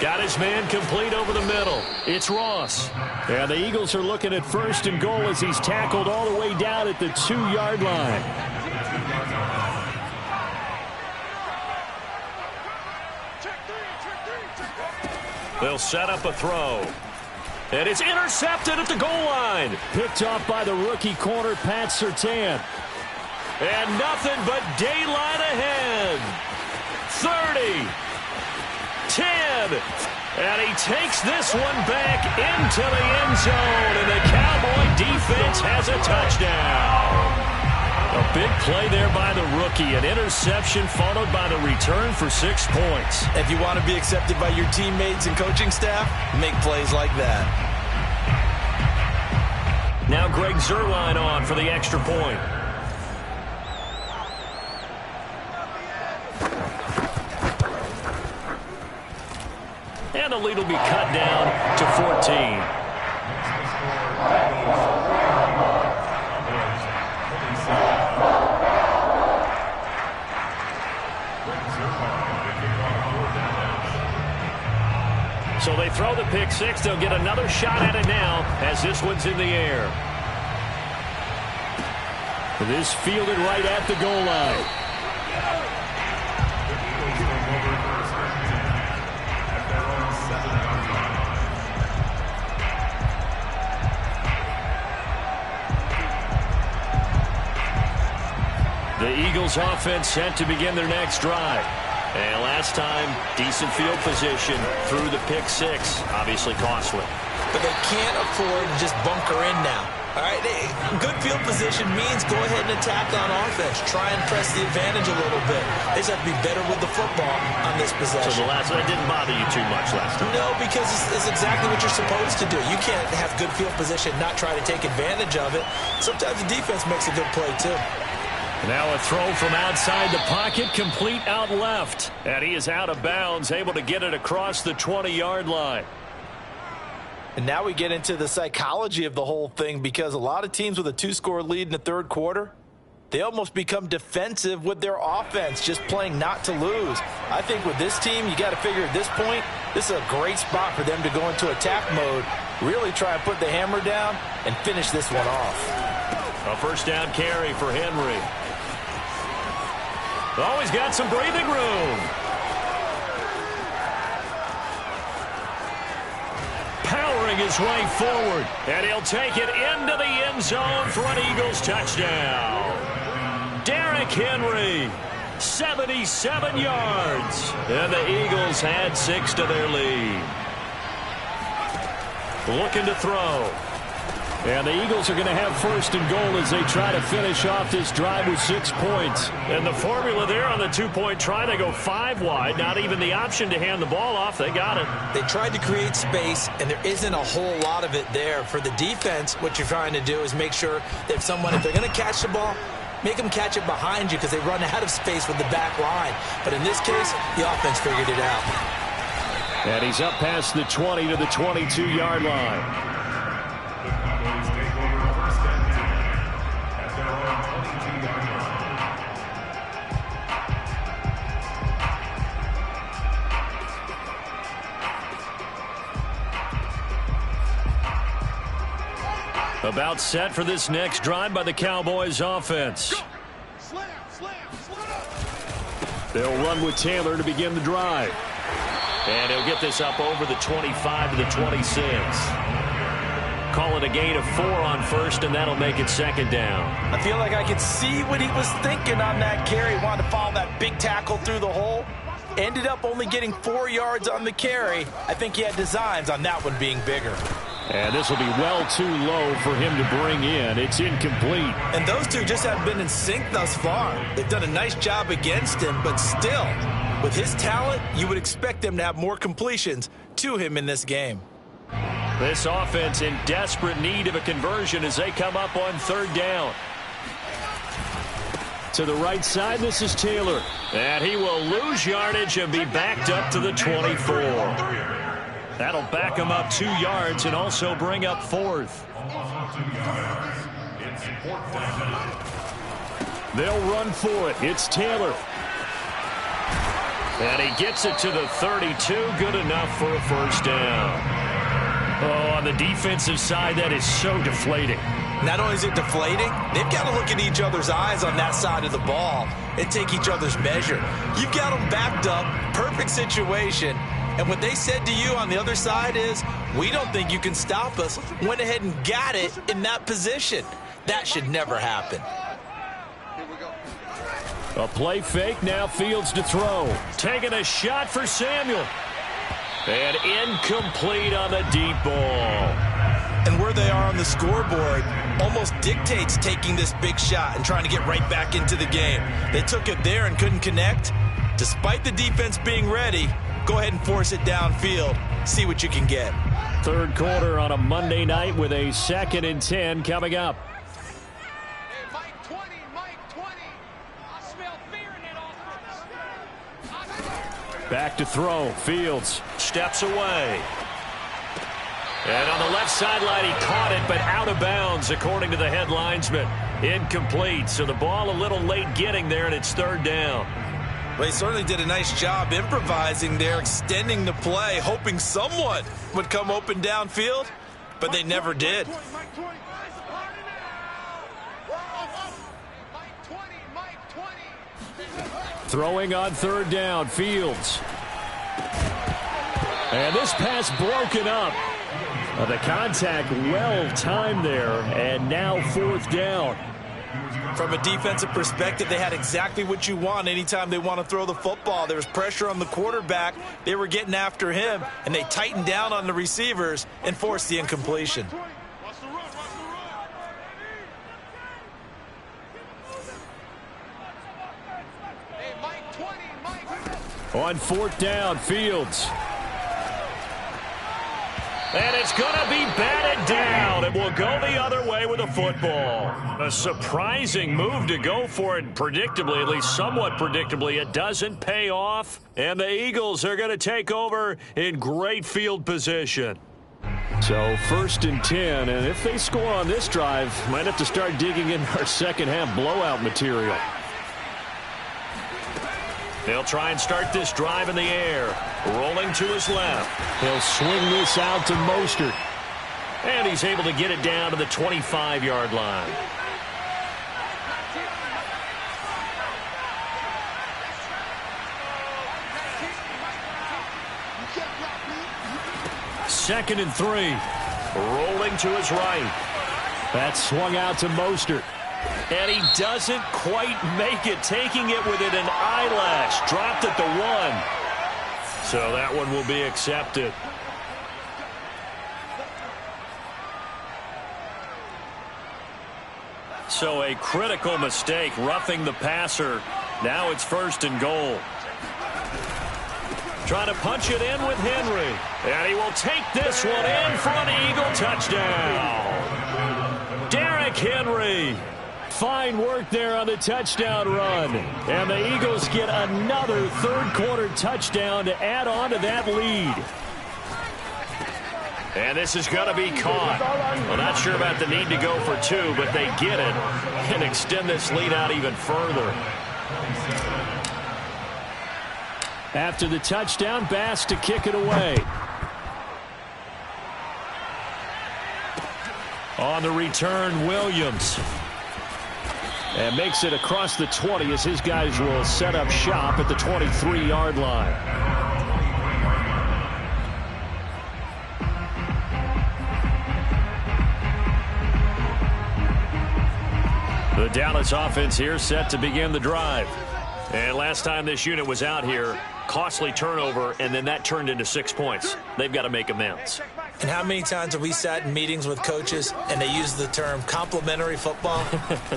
Speaker 1: Got his man complete over the middle. It's Ross. And the Eagles are looking at 1st and goal as he's tackled all the way down at the 2-yard line. They'll set up a throw. And it's intercepted at the goal line. Picked off by the rookie corner, Pat Surtain. And nothing but daylight ahead. 30, 10, and he takes this one back into the end zone, and the Cowboy defense has a touchdown. A big play there by the rookie, an interception followed by the return for 6 points.
Speaker 2: If you want to be accepted by your teammates and coaching staff, make plays like that.
Speaker 1: Now Greg Zuerlein on for the extra point. And the lead will be cut down to 14. So they throw the pick 6. They'll get another shot at it now as this one's in the air. This fielded right at the goal line. The Eagles offense set to begin their next drive. And last time, decent field position through the pick 6. Obviously costly.
Speaker 2: But they can't afford to just bunker in now. All right, good field position means go ahead and attack on offense. Try and press the advantage a little bit. They just have to be better with the football on this possession.
Speaker 1: So the last one didn't bother you too much last time?
Speaker 2: No, because it's exactly what you're supposed to do. You can't have good field position and not try to take advantage of it. Sometimes the defense makes a good play, too.
Speaker 1: Now a throw from outside the pocket, complete out left. And he is out of bounds, able to get it across the 20-yard line.
Speaker 2: And now we get into the psychology of the whole thing, because a lot of teams with a 2-score lead in the third quarter, they almost become defensive with their offense, just playing not to lose. I think with this team, you got to figure at this point, this is a great spot for them to go into attack mode, really try and put the hammer down and finish this one off.
Speaker 1: A first down carry for Henry. Oh, he's got some breathing room. Powering his way forward, and he'll take it into the end zone for an Eagles touchdown. Derrick Henry, 77 yards, and the Eagles add 6 to their lead. Looking to throw. And the Eagles are going to have first and goal as they try to finish off this drive with 6 points. And the formula there on the 2-point try, they go 5 wide. Not even the option to hand the ball off. They got it.
Speaker 2: They tried to create space, and there isn't a whole lot of it there. For the defense, what you're trying to do is make sure that if they're going to catch the ball, make them catch it behind you, because they run out of space with the back line. But in this case, the offense figured it out.
Speaker 1: And he's up past the 20 to the 22-yard line. About set for this next drive by the Cowboys offense.
Speaker 3: Slam, slam, slam.
Speaker 1: They'll run with Taylor to begin the drive. And he'll get this up over the 25 to the 26. Call it a gain of 4 on first, and that'll make it second down.
Speaker 2: I feel like I could see what he was thinking on that carry. Wanted to follow that big tackle through the hole. Ended up only getting 4 yards on the carry. I think he had designs on that one being bigger.
Speaker 1: And this will be well too low for him to bring in. It's incomplete.
Speaker 2: And those two just haven't been in sync thus far. They've done a nice job against him, but still, with his talent, you would expect them to have more completions to him in this game.
Speaker 1: This offense in desperate need of a conversion as they come up on third down. To the right side, this is Taylor. And he will lose yardage and be backed up to the 24. That'll back him up 2 yards and also bring up fourth. They'll run for it. It's Taylor. And he gets it to the 32. Good enough for a first down. Oh, on the defensive side, that is so deflating.
Speaker 2: Not only is it deflating, they've got to look at each other's eyes on that side of the ball and take each other's measure. You've got them backed up, perfect situation, and what they said to you on the other side is, we don't think you can stop us. Went ahead and got it in that position. That should never happen.
Speaker 3: Here we go.
Speaker 1: A play fake, now Fields to throw. Taking a shot for Samuel. And incomplete on the deep ball.
Speaker 2: And where they are on the scoreboard almost dictates taking this big shot and trying to get right back into the game. They took it there and couldn't connect. Despite the defense being ready, go ahead and force it downfield. See what you can get.
Speaker 1: Third quarter on a Monday night with a 2nd and 10 coming up.
Speaker 3: Hey, Mike 20, Mike 20. I smell fear in that offense.
Speaker 1: Back to throw. Fields steps away. And on the left sideline, he caught it, but out of bounds, according to the head linesman. Incomplete, so the ball a little late getting there, and it's third down.
Speaker 2: Well, he certainly did a nice job improvising there, extending the play, hoping someone would come open downfield, but they never did.
Speaker 3: Mike 20. Mike 20, Mike 20.
Speaker 1: Throwing on third down, Fields. And this pass broken up. The contact well timed there, and now fourth down.
Speaker 2: From a defensive perspective, they had exactly what you want anytime they want to throw the football. There was pressure on the quarterback. They were getting after him, and they tightened down on the receivers and forced the incompletion.
Speaker 3: Watch the run, watch the run. Hey, Mike 20, Mike.
Speaker 1: On fourth down, Fields. And it's going to be batted down. It will go the other way with the football. A surprising move to go for it predictably, at least somewhat predictably. It doesn't pay off, and the Eagles are going to take over in great field position. So 1st and 10, and if they score on this drive, might have to start digging in our second half blowout material. They'll try and start this drive in the air. Rolling to his left. He'll swing this out to Mostert. And he's able to get it down to the 25-yard line. Second and 3. Rolling to his right. That's swung out to Mostert. And he doesn't quite make it, taking it within an eyelash. Dropped at the 1. So that one will be accepted. So a critical mistake, roughing the passer. Now it's 1st and goal. Trying to punch it in with Henry. And he will take this one in for an Eagle touchdown. Derrick Henry. Fine work there on the touchdown run. And the Eagles get another third-quarter touchdown to add on to that lead. And this is going to be caught. Well, not sure about the need to go for 2, but they get it and extend this lead out even further. After the touchdown, Bass to kick it away. On the return, Williams. And makes it across the 20 as his guys will set up shop at the 23-yard line. The Dallas offense here set to begin the drive. And last time this unit was out here, costly turnover, and then that turned into 6 points. They've got to make amends.
Speaker 2: And how many times have we sat in meetings with coaches and they use the term complementary football?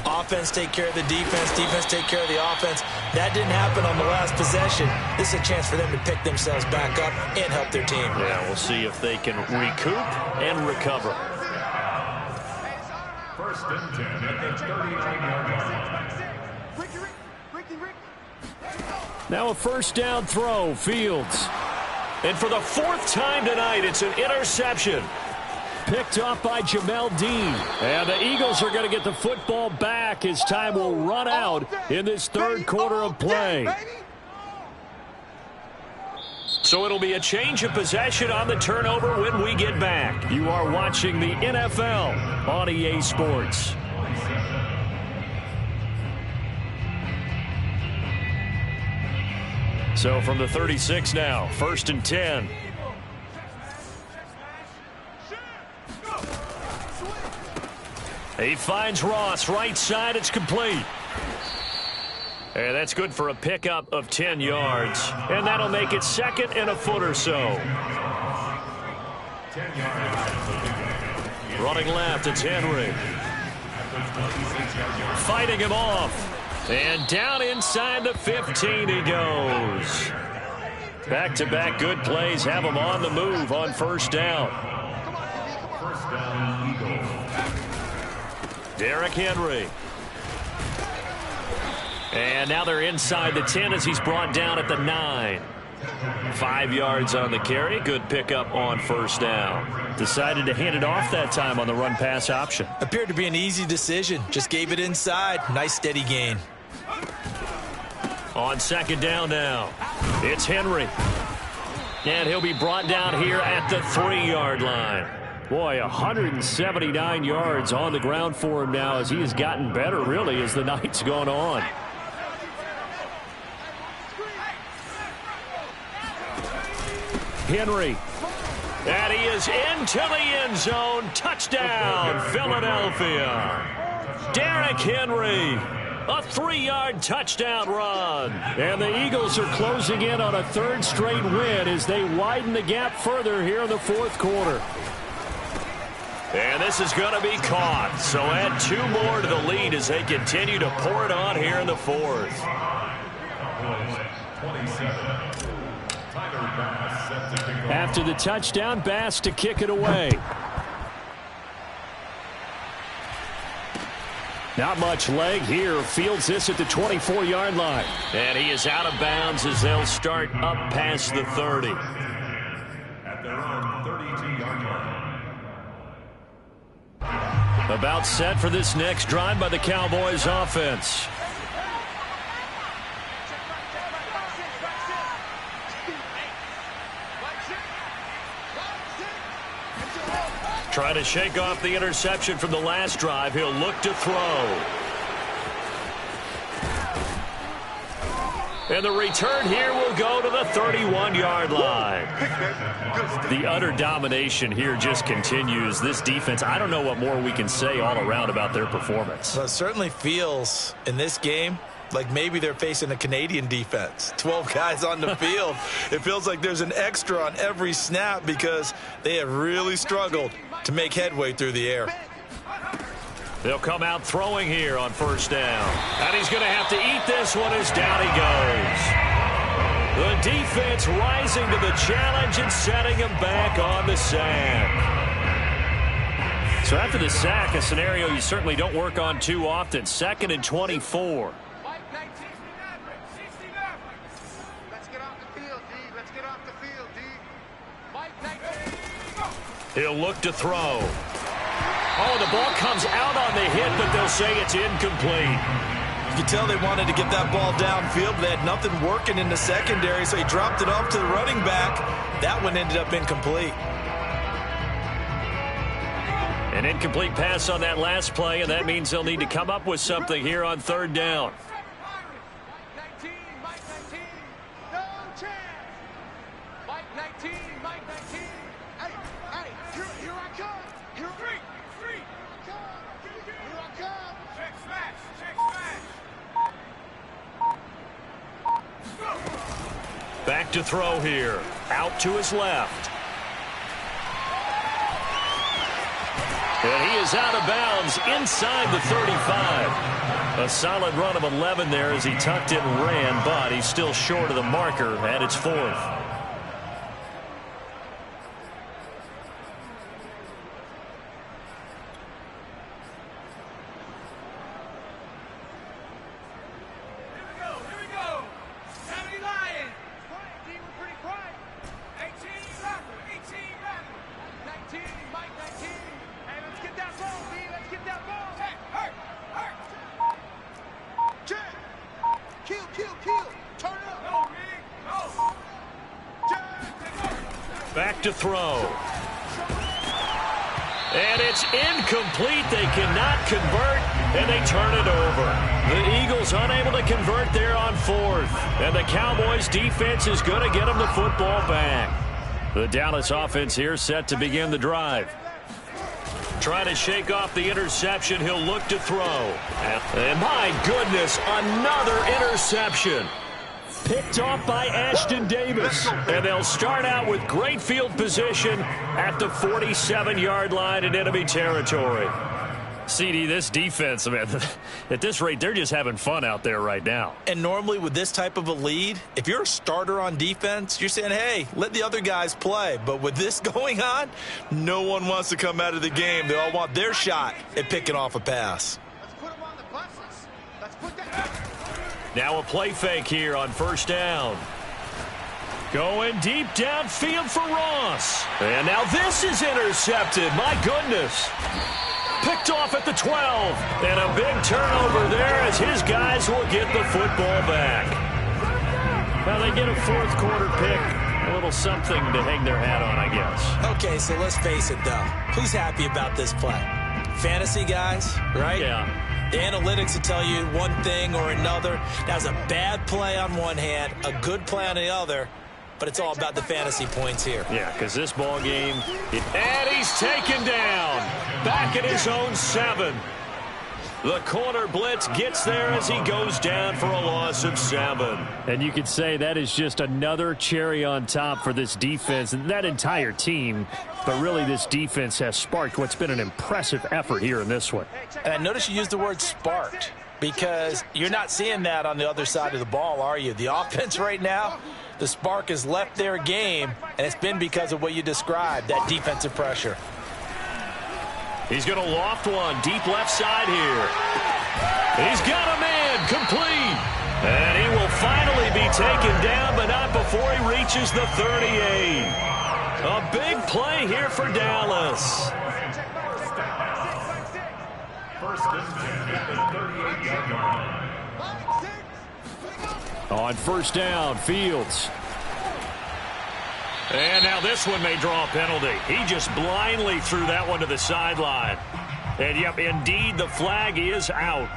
Speaker 2: Offense take care of the defense, defense take care of the offense. That didn't happen on the last possession. This is a chance for them to pick themselves back up and help their team.
Speaker 1: Yeah, we'll see if they can recoup and recover.
Speaker 4: First and 10 at the 39-yard line.
Speaker 1: Now a first down throw, Fields. And for the 4th time tonight, it's an interception. Picked off by Jamel Dean. And the Eagles are going to get the football back as time will run out in this third quarter of play. So it'll be a change of possession on the turnover when we get back. You are watching the NFL on EA Sports. So from the 36 now, 1st and 10. He finds Ross, right side, it's complete. And that's good for a pickup of 10 yards. And that'll make it 2nd and a foot or so. Running left, it's Henry. Fighting him off. And down inside the 15 he goes. Back-to-back good plays have him on the move on first down.
Speaker 4: First down, Eagles.
Speaker 1: Derrick Henry. And now they're inside the 10 as he's brought down at the 9. 5 yards on the carry. Good pickup on first down. Decided to hand it off that time on the run-pass option.
Speaker 2: Appeared to be an easy decision. Just gave it inside. Nice steady gain.
Speaker 1: On second down now, it's Henry. And he'll be brought down here at the 3-yard line. Boy, 179 yards on the ground for him now as he has gotten better, really, as the night's gone on. Henry. And he is into the end zone. Touchdown, Philadelphia. Derrick Henry. A 3-yard touchdown run. And the Eagles are closing in on a 3rd straight win as they widen the gap further here in the 4th quarter. And this is going to be caught. So add 2 more to the lead as they continue to pour it on here in the 4th.
Speaker 4: 27.
Speaker 1: After the touchdown, Bass to kick it away. Not much leg here. Fields this at the 24-yard line. And he is out of bounds as they'll start up past the 30.
Speaker 4: At their own 32-yard line.
Speaker 1: About set for this next drive by the Cowboys offense. Trying to shake off the interception from the last drive. He'll look to throw. And the return here will go to the 31-yard line. The utter domination here just continues. This defense, I don't know what more we can say all around about their performance.
Speaker 2: Well, it certainly feels in this game like maybe they're facing a Canadian defense. 12 guys on the field. It feels like there's an extra on every snap because they have really struggled to make headway through the air.
Speaker 1: They'll come out throwing here on first down. And he's going to have to eat this one as down he goes. The defense rising to the challenge and setting him back on the sack. So after the sack, a scenario you certainly don't work on too often. 2nd and 24. He'll look to throw. Oh, the ball comes out on the hit, but they'll say it's incomplete.
Speaker 2: You can tell they wanted to get that ball downfield, but they had nothing working in the secondary, so he dropped it off to the running back. That one ended up incomplete.
Speaker 1: An incomplete pass on that last play, and that means they'll need to come up with something here on third down.
Speaker 3: Mike 19, no chance. Mike 19, Mike 19. Hey, here I come. Here I come. Check smash.
Speaker 1: Back to throw here. Out to his left. And he is out of bounds inside the 35. A solid run of 11 there as he tucked it and ran, but he's still short of the marker at its 4th. Back to throw. And it's incomplete. They cannot convert, and they turn it over. The Eagles unable to convert there on 4th. And the Cowboys defense is going to get them the football back. The Dallas offense here set to begin the drive. Trying to shake off the interception. He'll look to throw. And my goodness, another interception. Picked off by Ashton Davis. And they'll start out with great field position at the 47-yard line in enemy territory. CD, this defense, man, at this rate, they're just having fun out there right now.
Speaker 2: And normally with this type of a lead, if you're a starter on defense, you're saying, hey, let the other guys play. But with this going on, no one wants to come out of the game. They all want their shot at picking off a pass.
Speaker 3: Let's put them on the buses. Let's put that.
Speaker 1: Now a play fake here on first down. Going deep downfield for Ross. And now this is intercepted. My goodness. Picked off at the 12. And a big turnover there as his guys will get the football back. Well, they get a fourth quarter pick. A little something to hang their hat on, I guess.
Speaker 2: Okay, so let's face it, though. Who's happy about this play? Fantasy guys, right?
Speaker 1: Yeah.
Speaker 2: The analytics will tell you one thing or another. That's a bad play on one hand, a good play on the other, but it's all about the fantasy points here.
Speaker 1: Yeah, because this ball game, and he's taken down. Back at his own 7. The corner blitz gets there as he goes down for a loss of 7. And you could say that is just another cherry on top for this defense and that entire team. But really, this defense has sparked what's been an impressive effort here in this one.
Speaker 2: And I notice you use the word sparked because you're not seeing that on the other side of the ball, are you? The offense right now, the spark has left their game, and it's been because of what you described, that defensive pressure.
Speaker 1: He's going to loft one deep left side here. He's got a man complete. And he will finally be taken down, but not before he reaches the 38. A big play here for Dallas.
Speaker 4: First and 10 at the 38-yard line.
Speaker 1: On first down, Fields. And now this one may draw a penalty. He just blindly threw that one to the sideline. And, yep, indeed, the flag is out.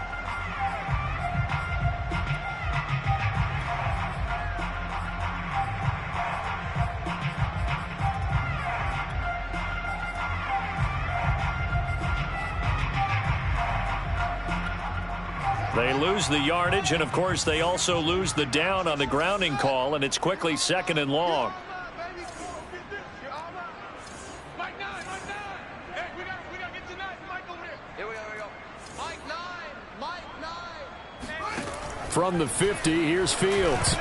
Speaker 1: They lose the yardage, and, of course, they also lose the down on the grounding call, and it's quickly 2nd and long. From the 50, here's Fields.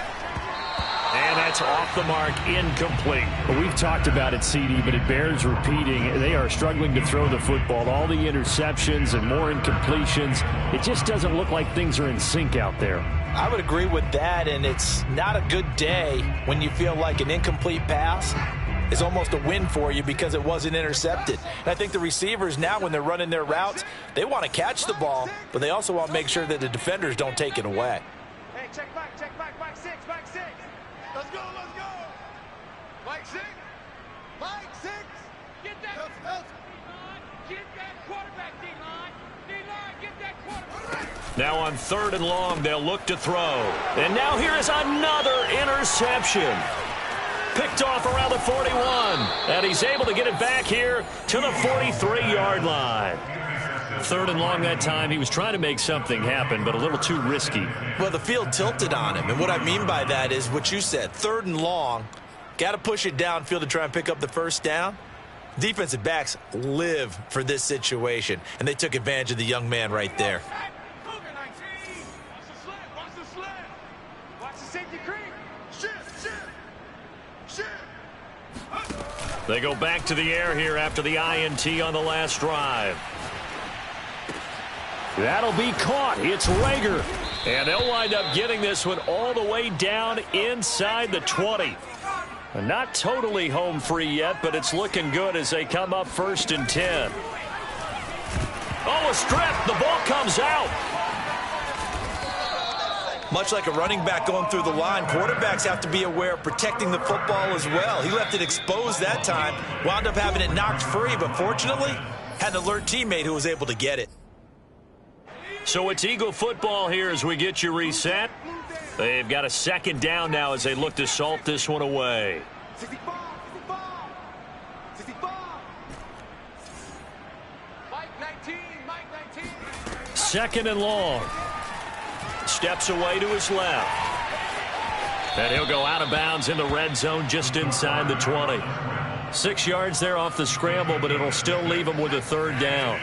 Speaker 1: And that's off the mark, incomplete.
Speaker 6: Well, we've talked about it, CD, but it bears repeating. They are struggling to throw the football. All the interceptions and more incompletions. It just doesn't look like things are in sync out there.
Speaker 2: I would agree with that, and it's not a good day when you feel like an incomplete pass is almost a win for you because it wasn't intercepted. And I think the receivers now, when they're running their routes, they want to catch the ball, but they also want to make sure that the defenders don't take it away.
Speaker 3: Hey, check back, Mike 6, Mike 6. Let's go. Mike 6. Mike 6. Get that. Get that quarterback, D-line. D-line, get that quarterback.
Speaker 1: Now on 3rd and long, they'll look to throw. And now here is another interception. Picked off around the 41. And he's able to get it back here to the 43-yard line. 3rd and long that time. He was trying to make something happen, but a little too risky.
Speaker 2: Well, the field tilted on him. And what I mean by that is what you said. 3rd and long. Got to push it downfield to try and pick up the first down. Defensive backs live for this situation. And they took advantage of the young man right there.
Speaker 3: Watch the slip. Watch the slip. Watch the safety creep.
Speaker 1: They go back to the air here after the INT on the last drive. That'll be caught. It's Rager. And they'll wind up getting this one all the way down inside the 20. Not totally home free yet, but it's looking good as they come up 1st and 10. Oh, a strip. The ball comes out.
Speaker 2: Much like a running back going through the line, quarterbacks have to be aware of protecting the football as well. He left it exposed that time, wound up having it knocked free, but fortunately had an alert teammate who was able to get it.
Speaker 1: So it's Eagle football here as we get you reset. They've got a 2nd down now as they look to salt this one away.
Speaker 3: 65. Mike 19.
Speaker 1: 2nd and long. Steps away to his left. And he'll go out of bounds in the red zone just inside the 20. 6 yards there off the scramble, but it'll still leave him with a 3rd down.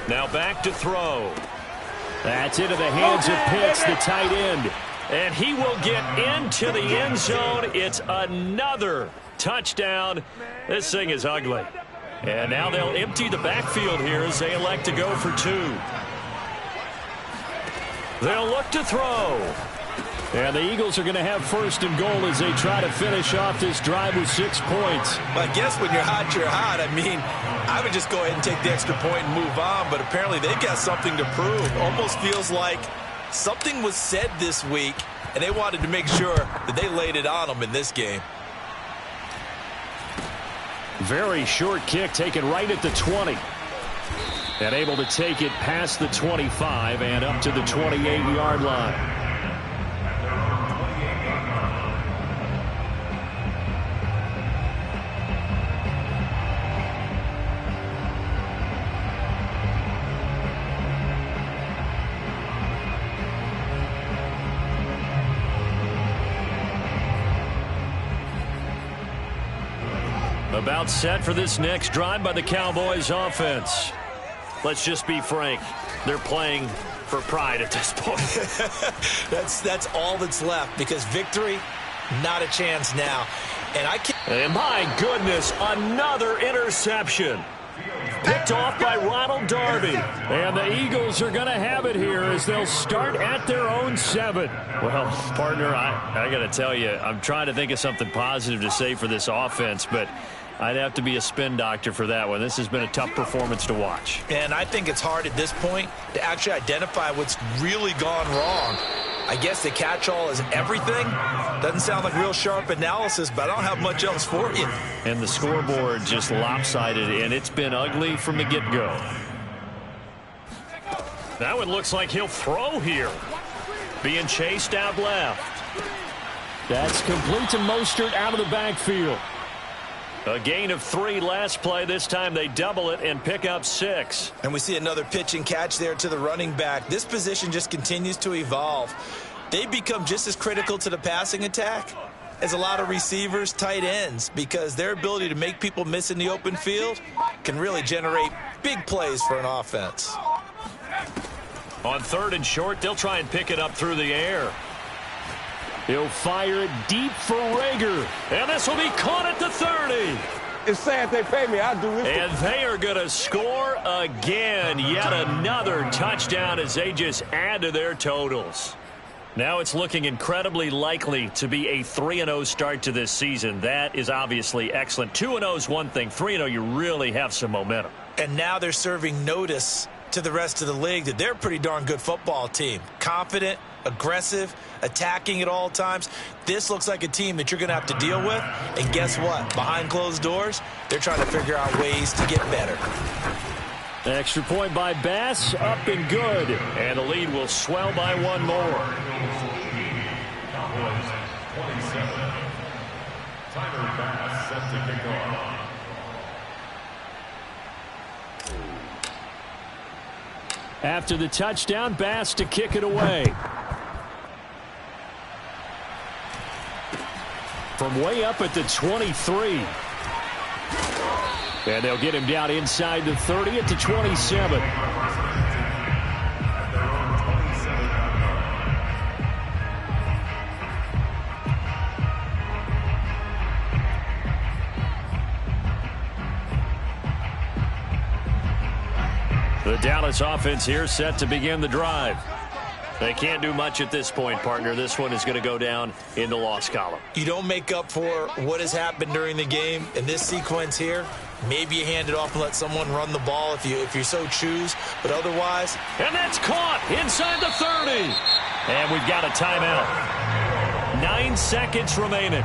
Speaker 1: Now back to throw. That's into the hands of Pitts, the tight end. And he will get into the end zone. It's another touchdown. This thing is ugly. And now they'll empty the backfield here as they elect to go for 2. They'll look to throw. And the Eagles are going to have 1st and goal as they try to finish off this drive with 6 points.
Speaker 2: Well, I guess when you're hot, you're hot. I mean, I would just go ahead and take the extra point and move on, but apparently they've got something to prove. Almost feels like something was said this week, and they wanted to make sure that they laid it on them in this game.
Speaker 6: Very short kick taken right at the 20. And able to take it past the 25 and up to the 28-yard line. About set for this next drive by the Cowboys offense. Let's just be frank. They're playing for pride at this point.
Speaker 2: That's all that's left, because victory, not a chance now. And I can't.
Speaker 1: And my goodness, another interception. Picked off by Ronald Darby. And the Eagles are going to have it here as they'll start at their own 7. Well, partner, I got to tell you, I'm trying to think of something positive to say for this offense, but I'd have to be a spin doctor for that one. This has been a tough performance to watch.
Speaker 2: And I think it's hard at this point to actually identify what's really gone wrong. I guess the catch-all is everything. Doesn't sound like real sharp analysis, but I don't have much else for you.
Speaker 1: And the scoreboard just lopsided, and it's been ugly from the get-go. That one looks like he'll throw here. Being chased out left. That's complete to Mostert out of the backfield. A gain of 3 last play. This time they double it and pick up 6.
Speaker 2: And we see another pitch and catch there to the running back. This position just continues to evolve. They become just as critical to the passing attack as a lot of receivers, tight ends, because their ability to make people miss in the open field can really generate big plays for an offense.
Speaker 1: On 3rd and short, they'll try and pick it up through the air. He'll fire it deep for Rager. And this will be caught at the 30.
Speaker 7: It's sad they pay me. I do this.
Speaker 1: And they are going to score again. Yet another touchdown as they just add to their totals. Now it's looking incredibly likely to be a 3-0 start to this season. That is obviously excellent. 2-0 is one thing. 3-0, you really have some momentum.
Speaker 2: And now they're serving notice to the rest of the league that they're a pretty darn good football team. Confident aggressive, attacking at all times. This looks like a team that you're going to have to deal with. And guess what? Behind closed doors, they're trying to figure out ways to get better.
Speaker 6: Extra point by Bass, up and good. And the lead will swell by one more.
Speaker 4: Cowboys 27. Tyler Bass set to kick off.
Speaker 6: After the touchdown, Bass to kick it away. From way up at the 23. And they'll get him down inside the 30 at the 27. The Dallas offense here set to begin the drive. They can't do much at this point, partner. This one is going to go down in the loss column.
Speaker 2: You don't make up for what has happened during the game. In this sequence here, maybe you hand it off and let someone run the ball if you so choose. But otherwise...
Speaker 6: And that's caught inside the 30. And we've got a timeout. 9 seconds remaining.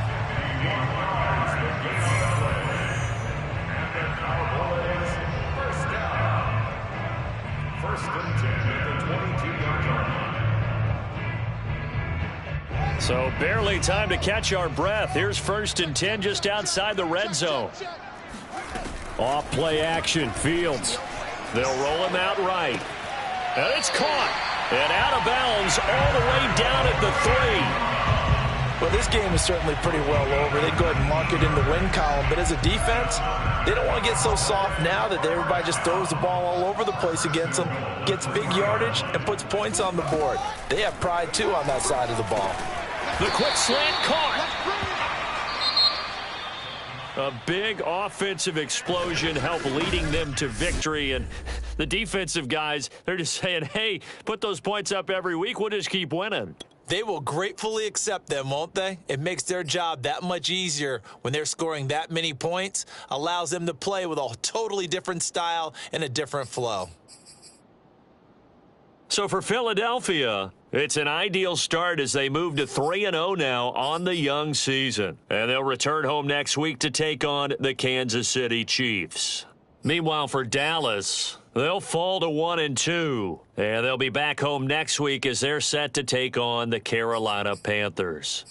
Speaker 4: First and 10 at the 22-yard line.
Speaker 6: So barely time to catch our breath. Here's 1st and 10 just outside the red zone. Off play action, Fields. They'll roll him out right. And it's caught. And out of bounds all the way down at the 3.
Speaker 2: Well, this game is certainly pretty well over. They'd go ahead and mark it in the win column. But as a defense, they don't want to get so soft now that everybody just throws the ball all over the place against them, gets big yardage, and puts points on the board. They have pride, too, on that side of the ball.
Speaker 6: The quick slant caught. A big offensive explosion helped leading them to victory. And the defensive guys, they're just saying, hey, put those points up every week. We'll just keep winning.
Speaker 2: They will gratefully accept them, won't they? It makes their job that much easier when they're scoring that many points. Allows them to play with a totally different style and a different flow.
Speaker 6: So for Philadelphia, it's an ideal start as they move to 3-0 now on the young season. And they'll return home next week to take on the Kansas City Chiefs. Meanwhile, for Dallas, they'll fall to 1-2. And they'll be back home next week as they're set to take on the Carolina Panthers.